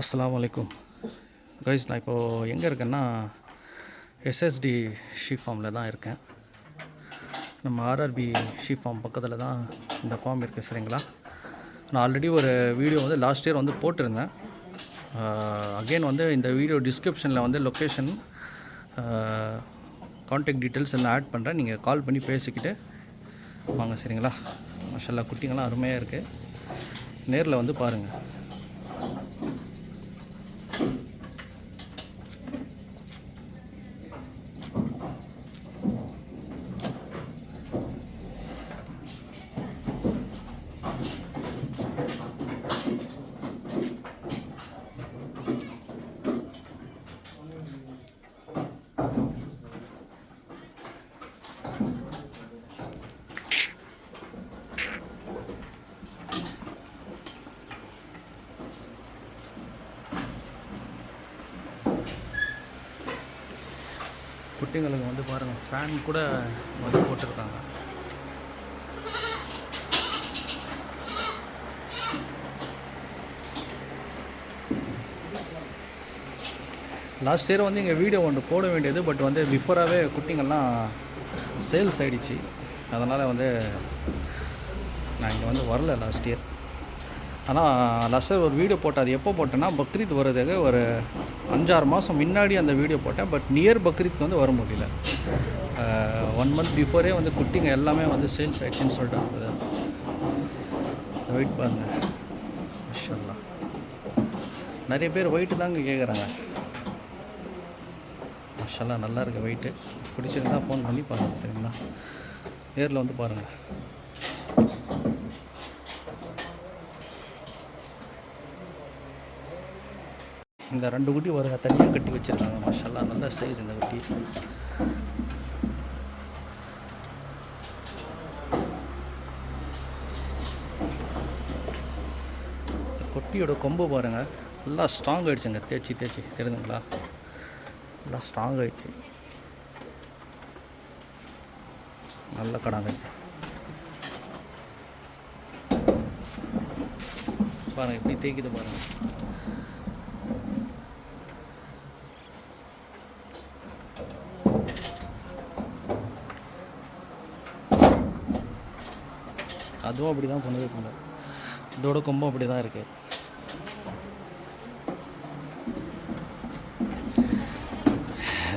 அஸ்ஸலாமு அலைக்கும் கைஸ். நான் இப்போது எங்கே இருக்கேன்னா எஸ்எஸ்டி ஷீப் ஃபார்மில் தான் இருக்கேன். நம்ம ஆர்ஆர்பி ஷீப் ஃபார்ம் பக்கத்தில் தான் இந்த ஃபார்ம் இருக்குது, சரிங்களா. நான் ஆல்ரெடி ஒரு வீடியோ வந்து லாஸ்ட் இயர் வந்து போட்டிருந்தேன். அகெயின் வந்து இந்த வீடியோ டிஸ்கிரிப்ஷனில் வந்து லொக்கேஷன், கான்டாக்ட் டீட்டெயில்ஸ் எல்லாம் ஆட் பண்ணுறேன். நீங்கள் கால் பண்ணி பேசிக்கிட்டு வாங்க, சரிங்களா. மாஷாஅல்லாஹ் குட்டிங்கெல்லாம் அருமையாக இருக்குது. நேரில் வந்து பாருங்கள். குட்டிங்களுக்கு வந்து பாருங்கள், ஃபேன் கூட வந்து போட்டிருக்காங்க. லாஸ்ட் இயர் வந்து இங்கே வீடியோ ஒன்று போட வேண்டியது, பட் வந்து பிஃபோராகவே குட்டிங்கள்லாம் சேல்ஸ் ஆகிடுச்சு. அதனால் வந்து நான் இங்கே வந்து வரல லாஸ்ட் இயர். ஆனால் லாஸ்ட் இயர் ஒரு வீடியோ போட்டேன். அது எப்போ போட்டேன்னா பக்ரீத் வர்றதுக்கு ஒரு 5-6 மாதம் முன்னாடி அந்த வீடியோ போட்டேன். பட் நியர் பக்ரீத் வந்து வர முடியல. 1 மந்த் பிஃபோரே வந்து குட்டிங்க எல்லாமே வந்து சேல்ஸ் ஆகிடுச்சின்னு சொல்லிட்டு இருந்தது. வெயிட் பாருங்கள், மாஷாஅல்லாஹ். நிறைய பேர் வெயிட்டு தாங்க கேட்குறாங்க. மாஷாஅல்லாஹ் நல்லா இருக்குது வெயிட்டு. பிடிச்சிருந்தா ஃபோன் பண்ணி பாருங்கள், சரிங்களா. நேரில் வந்து பாருங்கள். இந்த 2 குட்டி ஒரு தனியாக கட்டி வச்சுருக்காங்க. மாஷாஅல்லாஹ் நல்ல சைஸ் இந்த குட்டி. குட்டியோட கொம்பு பாருங்கள், நல்லா ஸ்ட்ராங் ஆகிடுச்சுங்க. தேய்ச்சி தெரியுதுங்களா, நல்லா ஸ்ட்ராங் ஆகிடுச்சு. நல்ல கடாங்க பாருங்கள், எப்படி தேய்க்குது பாருங்கள். அதுவும் அப்படி தான் பண்ணுது போல. இதோட கொம்பும் அப்படி தான் இருக்குது.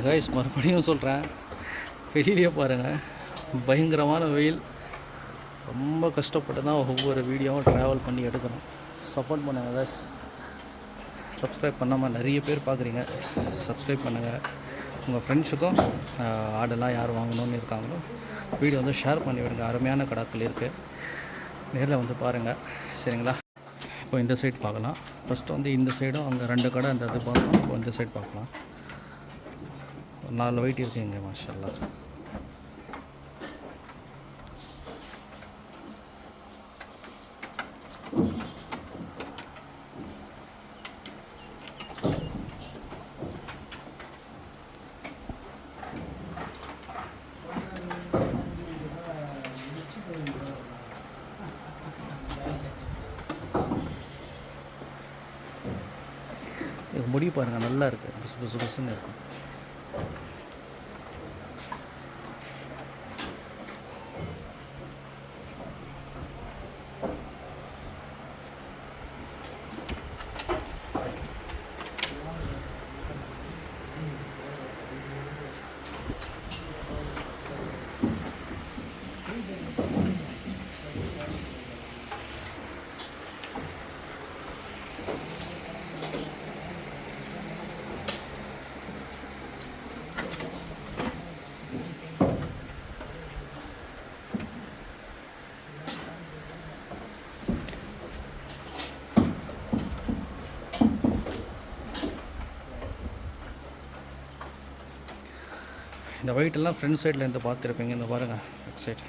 கைஸ், மறுபடியும் சொல்கிறேன், வெளியிலேயே பாருங்கள், பயங்கரமான வெயில். ரொம்ப கஷ்டப்பட்டு தான் ஒவ்வொரு வீடியோவும் ட்ராவல் பண்ணி எடுக்கணும். சப்போர்ட் பண்ணுங்கள் கைஸ். சப்ஸ்கிரைப் பண்ணாமல் நிறைய பேர் பார்க்குறீங்க, சப்ஸ்கிரைப் பண்ணுங்கள். உங்கள் ஃப்ரெண்ட்ஸுக்கும் ஆடெல்லாம் யார் வாங்கணுன்னு இருக்காங்களோ வீடியோ வந்து ஷேர் பண்ணி விடுங்க. அருமையான கடாக்கள் இருக்குது, நேரில் வந்து பாருங்கள், சரிங்களா. இப்போ இந்த சைடு பார்க்கலாம். ஃபஸ்ட்டு வந்து இந்த சைடும் அங்கே 2 கடை அந்த இது பார்க்கலாம். இப்போ இந்த சைடு பார்க்கலாம். 4 வெயிட் இருக்குங்க, மாஷாஅல்லாஹ். முடி பாருங்கள், நல்லா இருக்குது, புசு புசுன்னு இருக்கும். இந்த வெயிட்டெல்லாம் ஃப்ரண்ட் சைடில் இருந்து பார்த்துருப்பீங்க. இந்த பாருங்கள், பேக் சைடு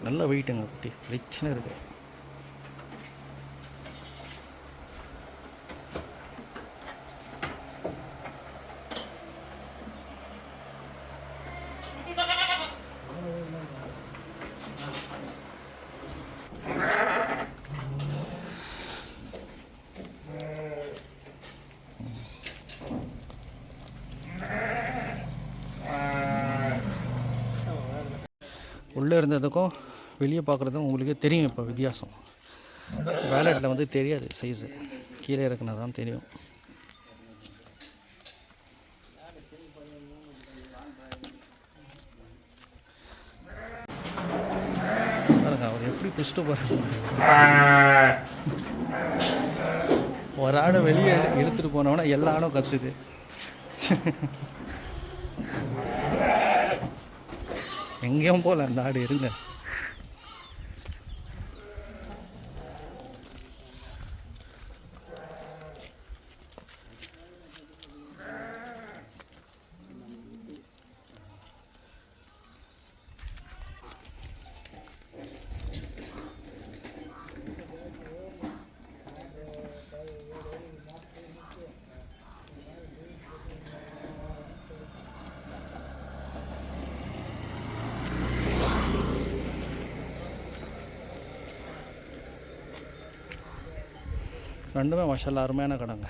நல்ல வெயிட்டுங்க. குட்டி ரிச்னு இருக்குது. உள்ளே இருந்ததுக்கும் வெளியே பார்க்குறதுக்கும் உங்களுக்கே தெரியும் இப்போ வித்தியாசம். வேலெட்டில் வந்து தெரியாது சைஸு, கீழே இருக்குன்னா தான் தெரியும். அவர் எப்படி பிடிச்சிட்டு போகிறாங்க. ஒரு ஆடை வெளியே இழுத்துட்டு போனவனா எல்லா ஆடும் கற்றுது. எங்கேயும் போகல அந்த ஆடு, இருங்க. ரெண்டுமே மாஷாஅல்லாஹ் அருமையான கடைங்க.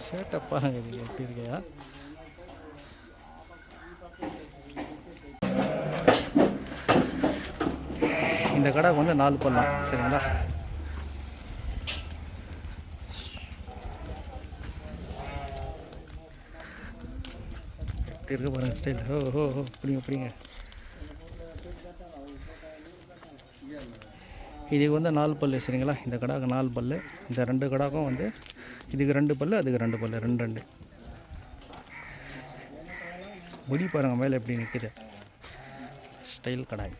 சேட்டை பாருங்க, இது எப்படி இருக்கையா. இந்த கடை வந்து 4 பல்லாம் சரிங்களா. எப்படி இருக்க பாருங்க ஸ்டைல். ஓ பிடிங்க. இதுக்கு வந்து 4 பல்லு சரிங்களா. இந்த கடாக்கு 4 பல்லு. இந்த 2 கடாக்கும் வந்து இதுக்கு 2 பல்லு, அதுக்கு 2 பல்லு, 2 முடி பாருங்கள் மேலே எப்படி நிற்கிது. ஸ்டைல் கடாய்.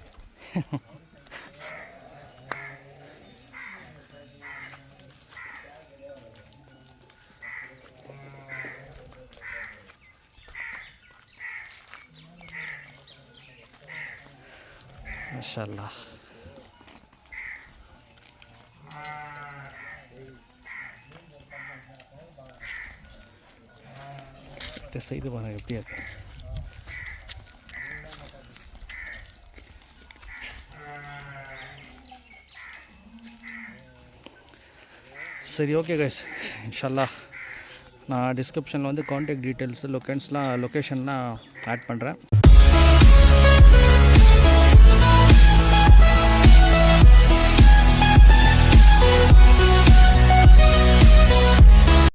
மாஷாஅல்லாஹ். செய்து பாருங்க எப்படி இருக்கு. சரி, ஓகே கைஸ், இன்ஷாஅல்லாஹ் நான் டிஸ்கிரிப்ஷனில் வந்து கான்டாக்ட் டீட்டெயில்ஸு லொக்கேஷன்லாம் ஆட் பண்ணுறேன்.